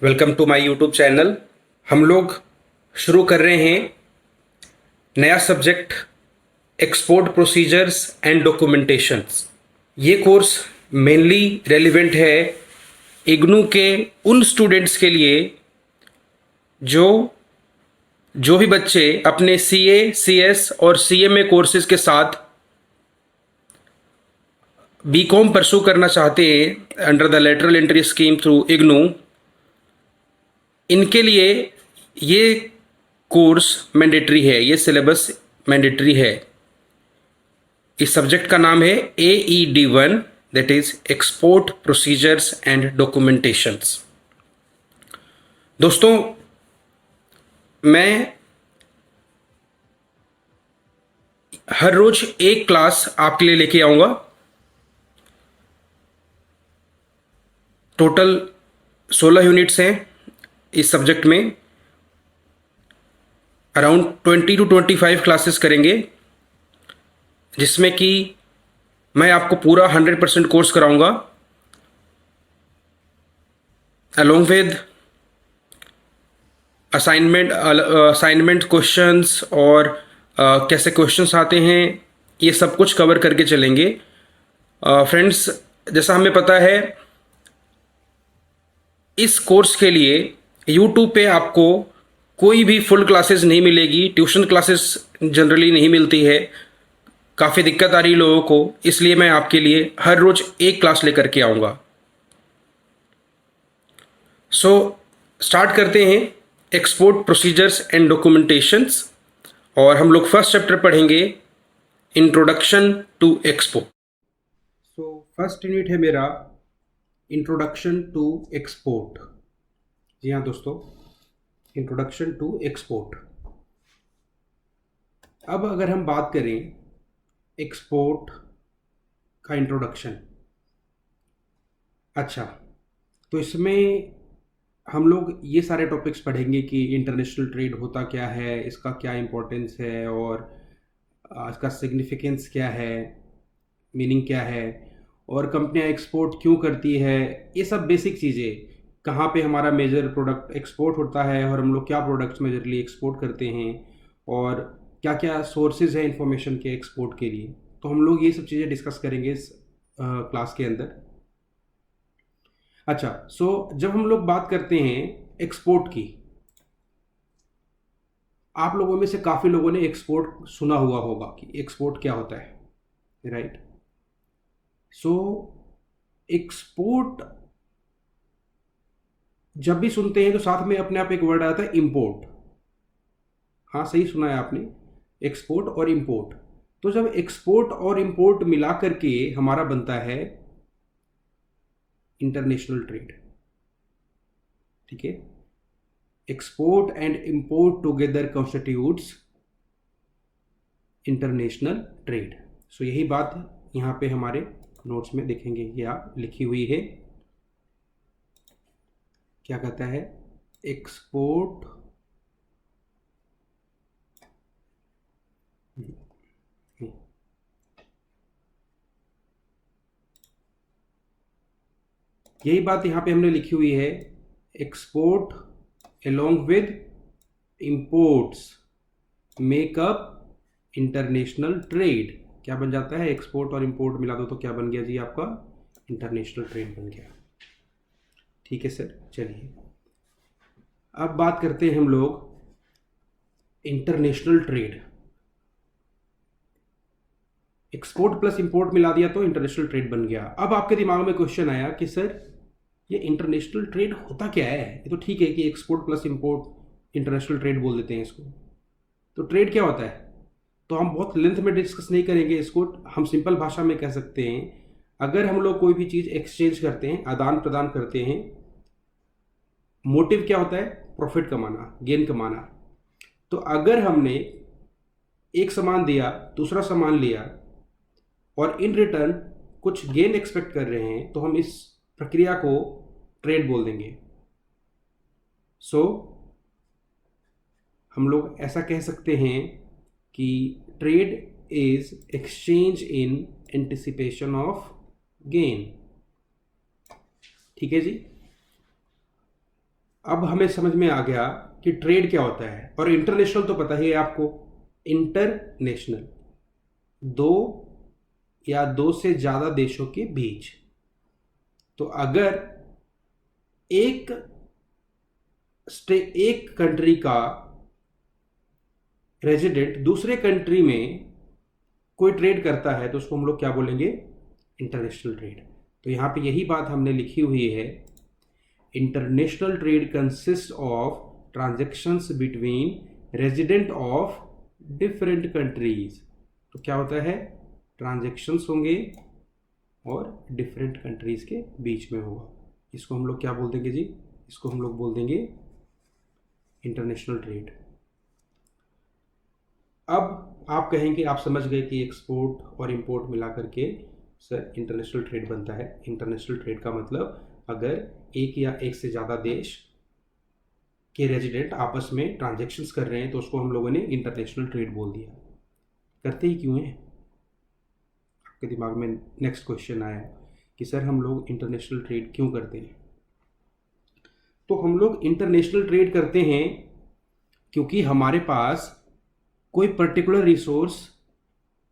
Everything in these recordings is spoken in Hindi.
Welcome to my YouTube channel. हम लोग शुरू कर रहे हैं नया subject export procedures and documentations. ये कोर्स मेनली रेलिवेंट है इग्नू के उन स्टूडेंट्स के लिए जो जो भी बच्चे अपने सीए, सीएस और सीएमए कोर्सेज के साथ बीकॉम परसू करना चाहते हैं under the lateral entry scheme through IGNOU. इनके लिए ये कोर्स मैंडेटरी है, ये सिलेबस मैंडेटरी है। इस सब्जेक्ट का नाम है AED1, that is export procedures and documentations. दोस्तों, मैं हर रोज एक क्लास आपके लिए लेके आऊंगा। टोटल 16 यूनिट्स हैं इस सब्जेक्ट में। अराउंड 20 to 25 क्लासेस करेंगे, जिसमें कि मैं आपको पूरा 100% कोर्स कराऊंगा अलोंग विद असाइनमेंट क्वेश्चंस और कैसे क्वेश्चंस आते हैं, ये सब कुछ कवर करके चलेंगे। फ्रेंड्स, जैसा हमें पता है, इस कोर्स के लिए यूट्यूब पे आपको कोई भी फुल क्लासेस नहीं मिलेगी। ट्यूशन क्लासेस जनरली नहीं मिलती है, काफ़ी दिक्कत आ रही लोगों को, इसलिए मैं आपके लिए हर रोज एक क्लास लेकर के आऊँगा। सो स्टार्ट करते हैं एक्सपोर्ट प्रोसीजर्स एंड डॉक्यूमेंटेशंस, और हम लोग फर्स्ट चैप्टर पढ़ेंगे introduction to export. So first unit है मेरा इंट्रोडक्शन टू एक्सपोर्ट। जी हाँ दोस्तों, इंट्रोडक्शन टू एक्सपोर्ट। अब अगर हम बात करें एक्सपोर्ट का इंट्रोडक्शन, अच्छा, तो इसमें हम लोग ये सारे टॉपिक्स पढ़ेंगे कि इंटरनेशनल ट्रेड होता क्या है, इसका क्या इम्पोर्टेंस है, और इसका सिग्निफिकेंस क्या है, मीनिंग क्या है, और कंपनियां एक्सपोर्ट क्यों करती है। ये सब बेसिक चीज़ें, कहाँ पे हमारा मेजर प्रोडक्ट एक्सपोर्ट होता है और हम लोग क्या प्रोडक्ट्स मेजरली एक्सपोर्ट करते हैं, और क्या क्या सोर्सेज है इंफॉर्मेशन के एक्सपोर्ट के लिए। तो हम लोग ये सब चीज़ें डिस्कस करेंगे इस क्लास के अंदर। अच्छा, सो जब हम लोग बात करते हैं एक्सपोर्ट की, आप लोगों में से काफ़ी लोगों ने एक्सपोर्ट सुना हुआ होगा कि एक्सपोर्ट क्या होता है, राइट। सो एक्सपोर्ट जब भी सुनते हैं तो साथ में अपने आप एक वर्ड आता है इंपोर्ट। हाँ, सही सुना है आपने, एक्सपोर्ट और इंपोर्ट। तो जब एक्सपोर्ट और इंपोर्ट मिला करके हमारा बनता है इंटरनेशनल ट्रेड, ठीक है। Export and import together constitutes international trade. So यही बात यहाँ पे हमारे नोट्स में देखेंगे, ये आप लिखी हुई है। क्या कहता है, एक्सपोर्ट यही बात यहाँ पे हमने लिखी हुई है। Export along with imports make up international trade. क्या बन जाता है, एक्सपोर्ट और इंपोर्ट मिला दो तो क्या बन गया जी, आपका इंटरनेशनल ट्रेड बन गया। ठीक है सर, चलिए अब बात करते हैं हम लोग international trade. Export plus import मिला दिया तो इंटरनेशनल ट्रेड बन गया। अब आपके दिमाग में क्वेश्चन आया कि सर ये इंटरनेशनल ट्रेड होता क्या है। ये तो ठीक है कि export plus import international trade बोल देते हैं इसको, तो ट्रेड क्या होता है। तो हम बहुत लेंथ में डिस्कस नहीं करेंगे इसको, हम सिंपल भाषा में कह सकते हैं, अगर हम लोग कोई भी चीज़ एक्सचेंज करते हैं, आदान प्रदान करते हैं, मोटिव क्या होता है, प्रॉफिट कमाना, गेन कमाना। तो अगर हमने एक सामान दिया, दूसरा सामान लिया, और इन रिटर्न कुछ गेन एक्सपेक्ट कर रहे हैं, तो हम इस प्रक्रिया को ट्रेड बोल देंगे। सो हम लोग ऐसा कह सकते हैं कि trade is exchange in anticipation of gain. ठीक है जी। अब हमें समझ में आ गया कि ट्रेड क्या होता है। और इंटरनेशनल तो पता ही है आपको, इंटरनेशनल, दो या दो से ज्यादा देशों के बीच। तो अगर एक एक कंट्री का रेजिडेंट दूसरे कंट्री में कोई ट्रेड करता है तो उसको हम लोग क्या बोलेंगे, इंटरनेशनल ट्रेड। तो यहां पे यही बात हमने लिखी हुई है, international trade consist of transactions between resident of different countries. तो क्या होता है, ट्रांजैक्शंस होंगे और डिफरेंट कंट्रीज के बीच में होगा। इसको हम लोग क्या बोल देंगे जी, इसको हम लोग बोल देंगे इंटरनेशनल ट्रेड। अब आप कहेंगे, आप समझ गए कि एक्सपोर्ट और इंपोर्ट मिला करके सर इंटरनेशनल ट्रेड बनता है। इंटरनेशनल ट्रेड का मतलब अगर एक या एक से ज़्यादा देश के रेजिडेंट आपस में ट्रांजैक्शंस कर रहे हैं तो उसको हम लोगों ने इंटरनेशनल ट्रेड बोल दिया। करते ही क्यों है, आपके दिमाग में नेक्स्ट क्वेश्चन आया कि सर हम लोग इंटरनेशनल ट्रेड क्यों करते हैं। तो हम लोग इंटरनेशनल ट्रेड करते हैं क्योंकि हमारे पास कोई पर्टिकुलर रिसोर्स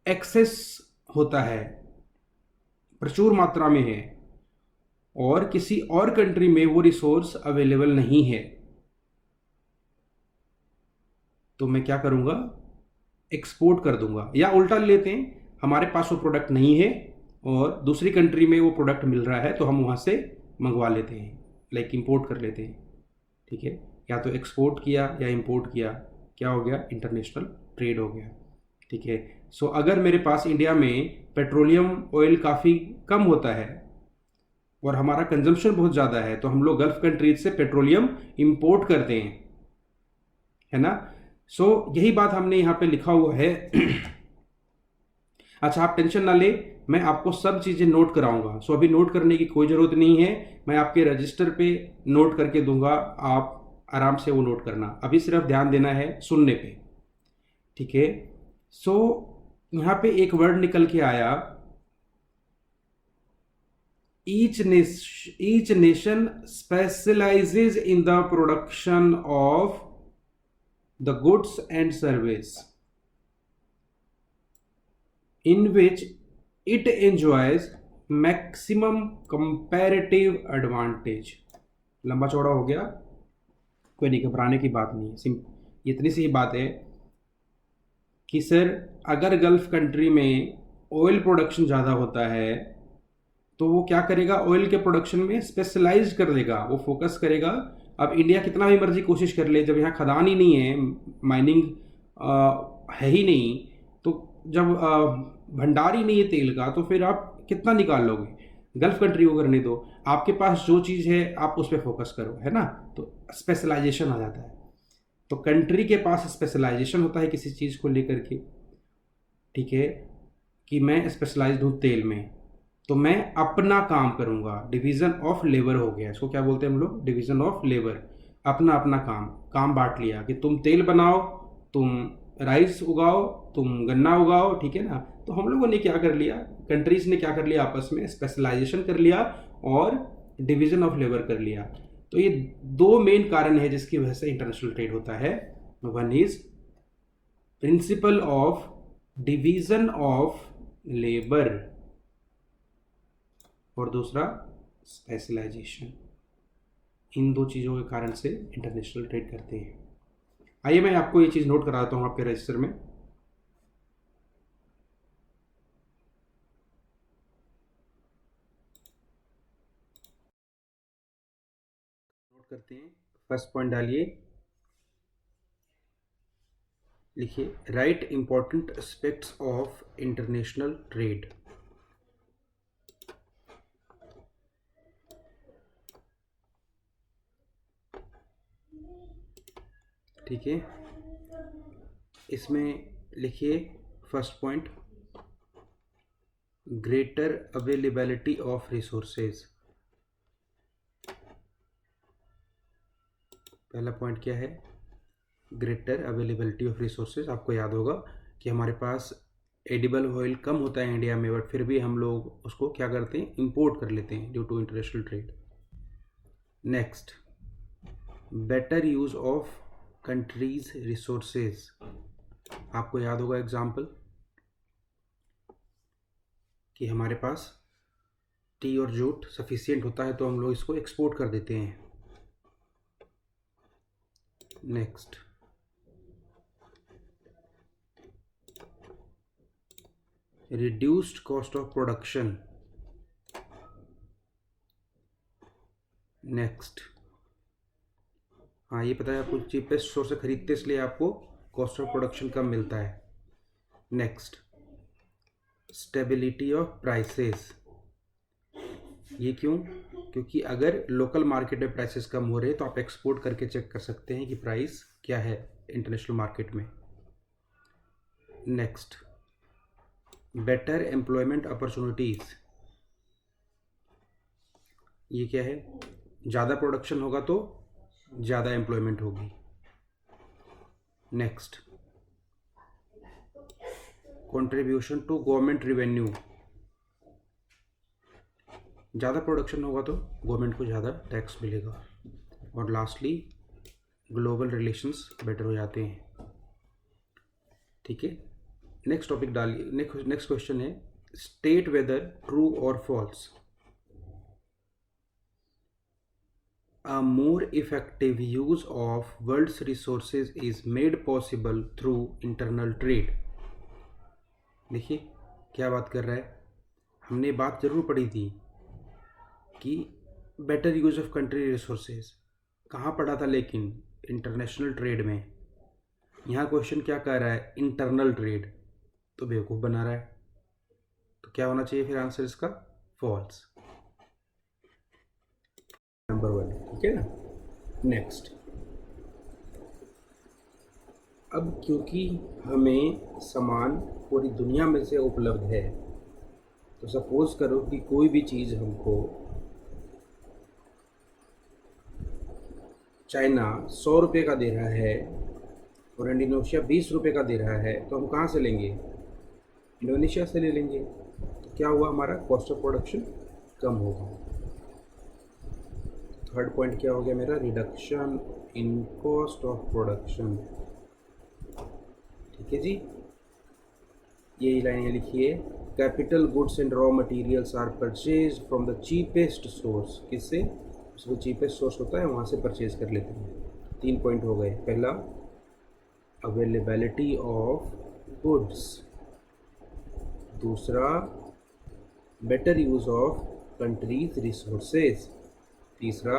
एक्सेस होता है, प्रचुर मात्रा में है, और किसी और कंट्री में वो रिसोर्स अवेलेबल नहीं है। तो मैं क्या करूंगा, एक्सपोर्ट कर दूंगा। या उल्टा लेते हैं, हमारे पास वो प्रोडक्ट नहीं है और दूसरी कंट्री में वो प्रोडक्ट मिल रहा है तो हम वहां से मंगवा लेते हैं, लाइक इंपोर्ट कर लेते हैं। ठीक है, या तो एक्सपोर्ट किया या इंपोर्ट किया, क्या हो गया, इंटरनेशनल ट्रेड हो गया। ठीक है, सो अगर मेरे पास इंडिया में पेट्रोलियम ऑयल काफ़ी कम होता है और हमारा कंजम्पशन बहुत ज़्यादा है तो हम लोग गल्फ कंट्रीज से पेट्रोलियम इंपोर्ट करते हैं, है ना। सो यही बात हमने यहाँ पे लिखा हुआ है। अच्छा, आप टेंशन ना ले, मैं आपको सब चीज़ें नोट कराऊंगा। सो अभी नोट करने की कोई ज़रूरत नहीं है, मैं आपके रजिस्टर पे नोट करके दूंगा, आप आराम से वो नोट करना। अभी सिर्फ ध्यान देना है सुनने पे। ठीक है, सो यहाँ पे एक वर्ड निकल के आया, each nation specializes in the production of the goods and service in which it enjoys maximum comparative advantage। लंबा चौड़ा हो गया, कोई नहीं, घबराने की बात नहीं है, इतनी सी बात है कि सर अगर गल्फ कंट्री में ऑयल प्रोडक्शन ज़्यादा होता है तो वो क्या करेगा, ऑयल के प्रोडक्शन में स्पेशलाइज कर देगा, वो फोकस करेगा। अब इंडिया कितना भी मर्जी कोशिश कर ले, जब यहाँ खदान ही नहीं है, माइनिंग है ही नहीं, तो जब भंडार ही नहीं है तेल का, तो फिर आप कितना निकाल लोगे। गल्फ कंट्री को करने दो, आपके पास जो चीज़ है आप उस पर फोकस करो, है ना। तो स्पेशलाइजेशन आ जाता है। तो कंट्री के पास स्पेशलाइजेशन होता है किसी चीज़ को लेकर के। ठीक है, कि मैं स्पेशलाइज्ड हूँ तेल में, तो मैं अपना काम करूंगा। डिवीजन ऑफ लेबर हो गया, इसको क्या बोलते हैं हम लोग, डिवीजन ऑफ लेबर। अपना अपना काम बांट लिया कि तुम तेल बनाओ, तुम राइस उगाओ, तुम गन्ना उगाओ, ठीक है ना। तो हम लोगों ने क्या कर लिया, कंट्रीज ने क्या कर लिया, आपस में स्पेशलाइजेशन कर लिया और डिवीजन ऑफ लेबर कर लिया। तो ये दो मेन कारण है जिसकी वजह से इंटरनेशनल ट्रेड होता है। One is principle of division of labour और दूसरा स्पेशलाइजेशन। इन दो चीज़ों के कारण से इंटरनेशनल ट्रेड करते हैं। आइए मैं आपको ये चीज़ नोट कराता हूँ आपके रजिस्टर में। नोट करते हैं, फर्स्ट पॉइंट डालिए, लिखिए, right important aspects of international trade. ठीक है, इसमें लिखिए first point, greater availability of resources. पहला पॉइंट क्या है, ग्रेटर अवेलेबिलिटी ऑफ रिसोर्सेज। आपको याद होगा कि हमारे पास एडिबल ऑयल कम होता है इंडिया में, बट फिर भी हम लोग उसको क्या करते हैं, इंपोर्ट कर लेते हैं due to international trade. Next, better use of countries resources. आपको याद होगा एग्जाम्पल कि हमारे पास टी और जूट सफिशिएंट होता है तो हम लोग इसको एक्सपोर्ट कर देते हैं। Next, reduced cost of production. Next, हाँ ये पता है आपको, चीपेस्ट सोर्स से खरीदते इसलिए आपको कॉस्ट ऑफ प्रोडक्शन कम मिलता है। Next, stability of prices. ये क्यों? क्योंकि अगर लोकल मार्केट में प्राइसेस कम हो रहे हैं तो आप एक्सपोर्ट करके चेक कर सकते हैं कि प्राइस क्या है इंटरनेशनल मार्केट में। Next, better employment opportunities. ये क्या है? ज़्यादा प्रोडक्शन होगा तो ज़्यादा एम्प्लॉयमेंट होगी। Next, contribution to government revenue. ज़्यादा प्रोडक्शन होगा तो गवर्नमेंट को ज़्यादा टैक्स मिलेगा। और लास्टली, ग्लोबल रिलेशंस बेटर हो जाते हैं। ठीक है, नेक्स्ट टॉपिक डालिए। नेक्स्ट क्वेश्चन है, स्टेट वेदर ट्रू और false. A more effective use of world's resources is made possible through internal trade। देखिए क्या बात कर रहा है, हमने बात जरूर पढ़ी थी कि better use of country resources कहाँ पढ़ा था, लेकिन इंटरनेशनल ट्रेड में। यहाँ क्वेश्चन क्या कह रहा है? इंटरनल ट्रेड, तो बेवकूफ़ बना रहा है। तो क्या होना चाहिए फिर आंसर इसका? False, number 1। ठीक है ना। नेक्स्ट, अब क्योंकि हमें सामान पूरी दुनिया में से उपलब्ध है, तो सपोज करो कि कोई भी चीज़ हमको चाइना 100 रुपये का दे रहा है और इंडोनेशिया 20 रुपये का दे रहा है, तो हम कहाँ से लेंगे? इंडोनेशिया से ले लेंगे। तो क्या हुआ? हमारा कॉस्ट ऑफ प्रोडक्शन कम होगा। थर्ड पॉइंट क्या हो गया मेरा? Reduction in cost of production. ठीक है जी, यही लाइन लिखी है, capital goods and raw materials are purchase from the cheapest source. किससे? जो चीपेस्ट सोर्स होता है वहाँ से परचेज कर लेते हैं। 3 पॉइंट हो गए। पहला, अवेलेबिलिटी ऑफ गुड्स। दूसरा, better use of countries resources. तीसरा,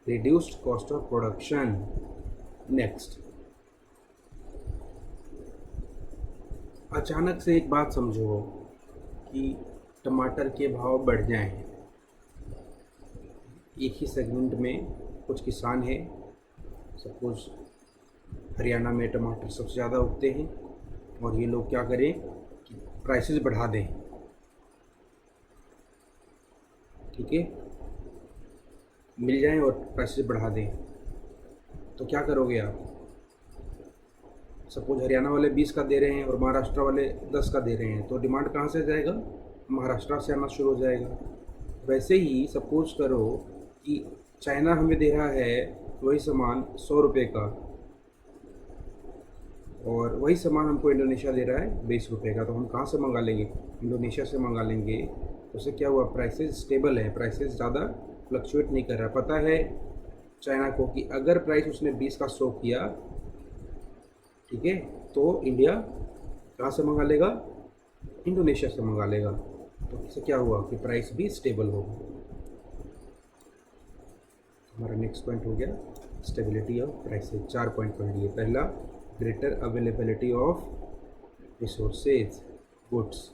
reduced cost of production. Next, अचानक से एक बात समझो कि टमाटर के भाव बढ़ जाएं। एक ही सेगमेंट में कुछ किसान हैं, सपोज हरियाणा में टमाटर सबसे ज़्यादा उगते हैं, और ये लोग क्या करें कि प्राइसेस बढ़ा दें। ठीक है, मिल जाएं और प्राइसेस बढ़ा दें, तो क्या करोगे आप? सपोज हरियाणा वाले 20 का दे रहे हैं और महाराष्ट्र वाले 10 का दे रहे हैं, तो डिमांड कहाँ से जाएगा? महाराष्ट्र से आना शुरू हो जाएगा। वैसे ही सपोज करो कि चाइना हमें दे रहा है वही सामान 100 रुपये का, और वही सामान हमको इंडोनेशिया दे रहा है 20 रुपये का, तो हम कहाँ से मंगा लेंगे? इंडोनेशिया से मंगा लेंगे। तो उससे क्या हुआ? प्राइसेस स्टेबल है, प्राइसेस ज़्यादा फ्लक्चुएट नहीं कर रहा। पता है चाइना को कि अगर प्राइस उसने 20 का शो किया, ठीक है, तो इंडिया कहाँ से मंगा लेगा? इंडोनेशिया से मंगा लेगा। तो इससे क्या हुआ कि प्राइस भी स्टेबल होगा। हमारा नेक्स्ट पॉइंट हो गया स्टेबिलिटी ऑफ प्राइसेस। 4 पॉइंट पढ़ लिए। पहला, greater availability of resources goods.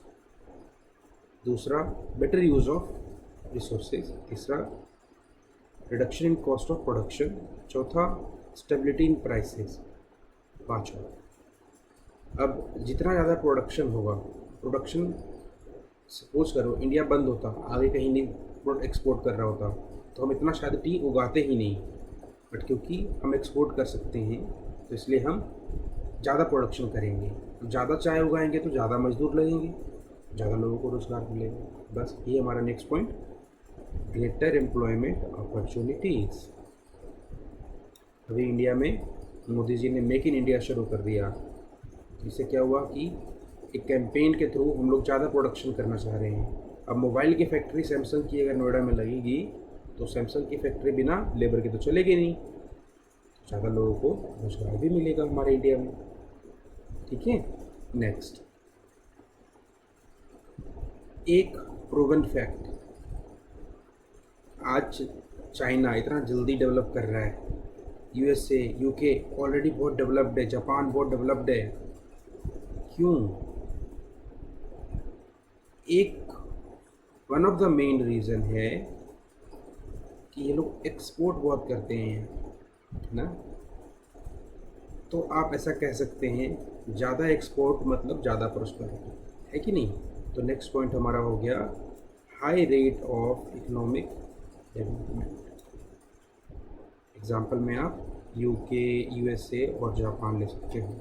दूसरा, बेटर यूज ऑफ रिसोर्सेज। तीसरा, reduction in cost of production. चौथा, स्टेबिलिटी इन प्राइसेस। पाँचवा, अब जितना ज़्यादा प्रोडक्शन होगा, प्रोडक्शन सपोज करो इंडिया बंद होता, आगे कहीं नहीं एक्सपोर्ट कर रहा होता, तो हम इतना शायद टी उगाते ही नहीं। बट क्योंकि हम एक्सपोर्ट कर सकते हैं, तो इसलिए हम ज़्यादा प्रोडक्शन करेंगे। ज़्यादा चाय उगाएंगे तो ज़्यादा मजदूर लगेंगे, ज़्यादा लोगों को रोज़गार मिलेगा। बस ये हमारा next point, greater employment opportunities. अभी इंडिया में मोदी जी ने मेक इन इंडिया शुरू कर दिया। इससे क्या हुआ कि एक कैंपेन के थ्रू हम लोग ज़्यादा प्रोडक्शन करना चाह रहे हैं। अब मोबाइल की फैक्ट्री सैमसंग की अगर नोएडा में लगेगी तो सैमसंग की फैक्ट्री बिना लेबर के तो चलेगी नहीं, ज़्यादा लोगों को रोजगार भी मिलेगा हमारे इंडिया में। ठीक है, नेक्स्ट एक प्रूवन फैक्ट, आज चाइना इतना जल्दी डेवलप कर रहा है, यूएसए यूके ऑलरेडी बहुत डेवलप्ड है, जापान बहुत डेवलप्ड है। क्यों? एक one of the main reason है कि ये लोग एक्सपोर्ट बहुत करते हैं, है ना। तो आप ऐसा कह सकते हैं ज़्यादा एक्सपोर्ट मतलब ज़्यादा प्रोस्पेरिटी, है कि नहीं। तो नेक्स्ट पॉइंट हमारा हो गया high rate of economic development. Example में आप यूके, यूएसए और जापान ले सकते हो।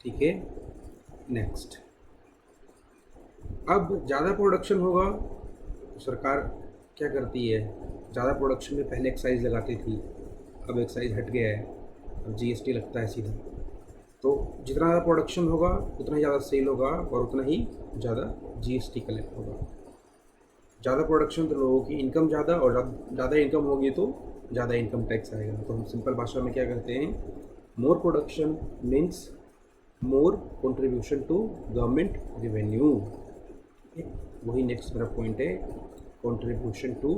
ठीक है, नेक्स्ट अब ज़्यादा प्रोडक्शन होगा तो सरकार क्या करती है, ज़्यादा प्रोडक्शन में पहले एक्साइज लगाती थी, अब एक्साइज हट गया है, अब जीएसटी लगता है सीधा। तो जितना ज़्यादा प्रोडक्शन होगा उतना ही ज़्यादा सेल होगा और उतना ही ज़्यादा जीएसटी कलेक्ट होगा। ज़्यादा प्रोडक्शन तो लोगों की इनकम ज़्यादा, और ज़्यादा इनकम होगी तो ज़्यादा इनकम टैक्स आएगा। तो हम सिंपल भाषा में क्या करते हैं, more production means more contribution to government revenue. वही नेक्स्ट मेरा पॉइंट है, contribution to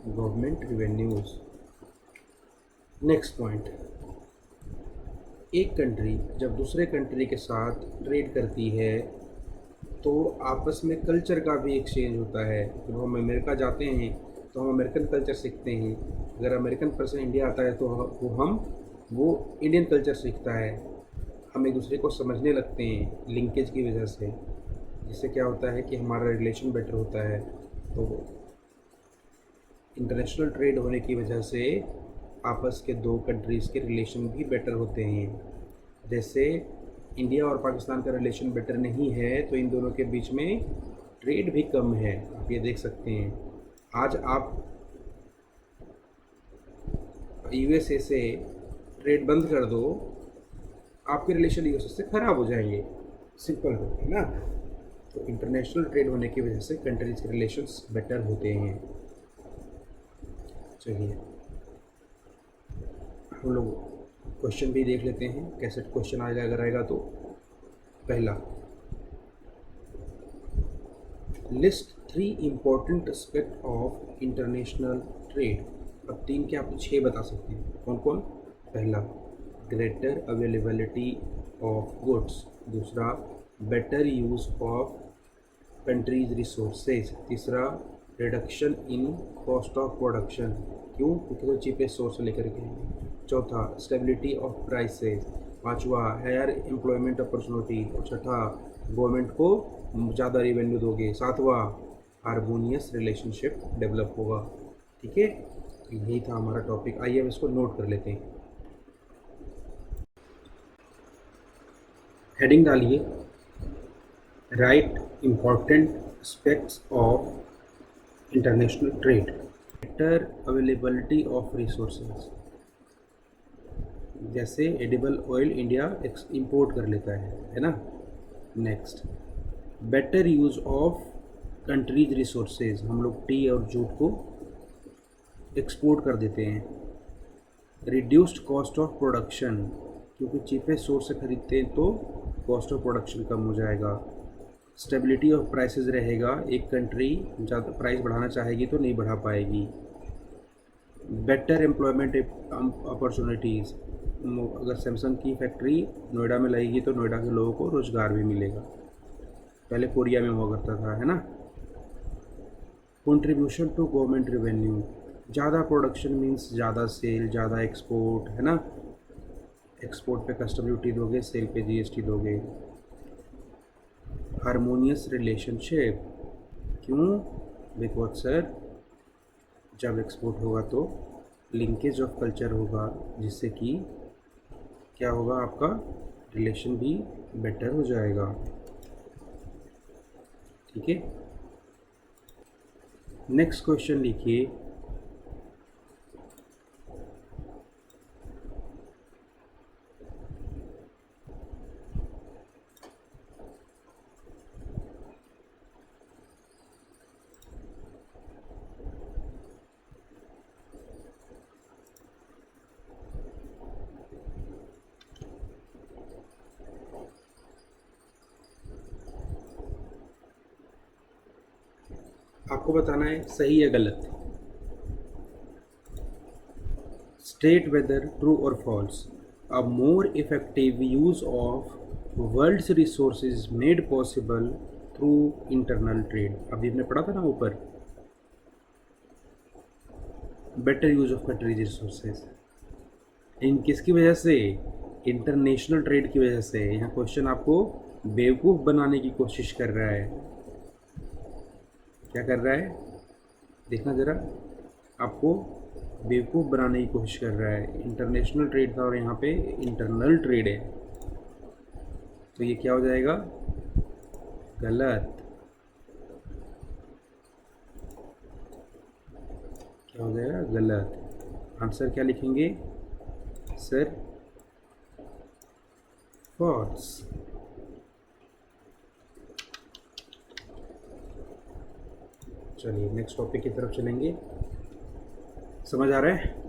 government revenues. Next point, एक कंट्री जब दूसरे कंट्री के साथ ट्रेड करती है तो आपस में कल्चर का भी एक्सचेंज होता है। जब हम अमेरिका जाते हैं तो हम अमेरिकन कल्चर सीखते हैं, अगर अमेरिकन पर्सन इंडिया आता है तो वो इंडियन कल्चर सीखता है। हम एक दूसरे को समझने लगते हैं लिंकेज की वजह से, जिससे क्या होता है कि हमारा रिलेशन बेटर होता है। तो इंटरनेशनल ट्रेड होने की वजह से आपस के दो कंट्रीज़ के रिलेशन भी बेटर होते हैं। जैसे इंडिया और पाकिस्तान का रिलेशन बेटर नहीं है तो इन दोनों के बीच में ट्रेड भी कम है, आप ये देख सकते हैं। आज आप यूएसए से ट्रेड बंद कर दो, आपके रिलेशन यूएसए से ख़राब हो जाएंगे, सिंपल है ना। तो इंटरनेशनल ट्रेड होने की वजह से कंट्रीज के रिलेशंस बेटर होते हैं। चलिए हम लोग क्वेश्चन भी देख लेते हैं, कैसे क्वेश्चन आएगा अगर आएगा तो। पहला, list 3 important aspect of international trade. अब 3 के आप 6 बता सकते हैं, कौन कौन। पहला, ग्रेटर अवेलेबिलिटी ऑफ गुड्स। दूसरा, better use of countries resources. तीसरा, reduction in cost of production. क्यों? क्योंकि तो चीपेस्ट सोर्स लेकर के हैं। चौथा, स्टेबिलिटी ऑफ प्राइसेस। पांचवा, हायर एम्प्लॉयमेंट अपॉर्चुनिटी। और छठा, गवर्नमेंट को ज़्यादा रेवेन्यू दोगे। सातवां, हारमोनियस रिलेशनशिप डेवलप होगा। ठीक है, तो यही था हमारा टॉपिक। आइए अब इसको नोट कर लेते हैं। हेडिंग डालिए, right important aspects of international trade. Better availability of resources, जैसे एडिबल ऑयल इंडिया इंपोर्ट कर लेता है ना। Next, better use of countries resources, हम लोग टी और जूट को एक्सपोर्ट कर देते हैं। रिड्यूस्ड कॉस्ट ऑफ प्रोडक्शन, क्योंकि चीपेस्ट सोर्स से खरीदते हैं तो कॉस्ट ऑफ प्रोडक्शन कम हो जाएगा। स्टेबिलिटी ऑफ प्राइसेस रहेगा, एक कंट्री ज़्यादा प्राइस बढ़ाना चाहेगी तो नहीं बढ़ा पाएगी। बेटर एम्प्लॉयमेंट अपॉर्चुनिटीज़, अगर सैमसंग की फैक्ट्री नोएडा में लगेगी तो नोएडा के लोगों को रोज़गार भी मिलेगा, पहले कोरिया में हुआ करता था, है ना। कंट्रीब्यूशन टू गवर्नमेंट रेवेन्यू, ज़्यादा प्रोडक्शन मीन्स ज़्यादा सेल, ज़्यादा एक्सपोर्ट, है ना। एक्सपोर्ट पे कस्टम ड्यूटी दोगे, सेल पे जीएसटी दोगे। हारमोनियस रिलेशनशिप, क्यों? बिकॉज सर जब एक्सपोर्ट होगा तो लिंकेज ऑफ कल्चर होगा, जिससे कि क्या होगा, आपका रिलेशन भी बेटर हो जाएगा। ठीक है, नेक्स्ट क्वेश्चन लिखिए, आपको बताना है सही या गलत। स्टेट वेदर ट्रू और false. A more effective use of world's resources made possible through internal trade. अभी हमने पढ़ा था ना ऊपर, better use of countries resources इन किसकी वजह से, इंटरनेशनल ट्रेड की वजह से। यहाँ क्वेश्चन आपको बेवकूफ़ बनाने की कोशिश कर रहा है। क्या कर रहा है, देखना ज़रा, आपको बेवकूफ़ बनाने की कोशिश कर रहा है। इंटरनेशनल ट्रेड था और यहाँ पे इंटरनल ट्रेड है, तो ये क्या हो जाएगा, गलत। क्या हो जाएगा, गलत। आंसर क्या लिखेंगे सर, फॉल्स। चलिए नेक्स्ट टॉपिक की तरफ चलेंगे। समझ आ रहा है।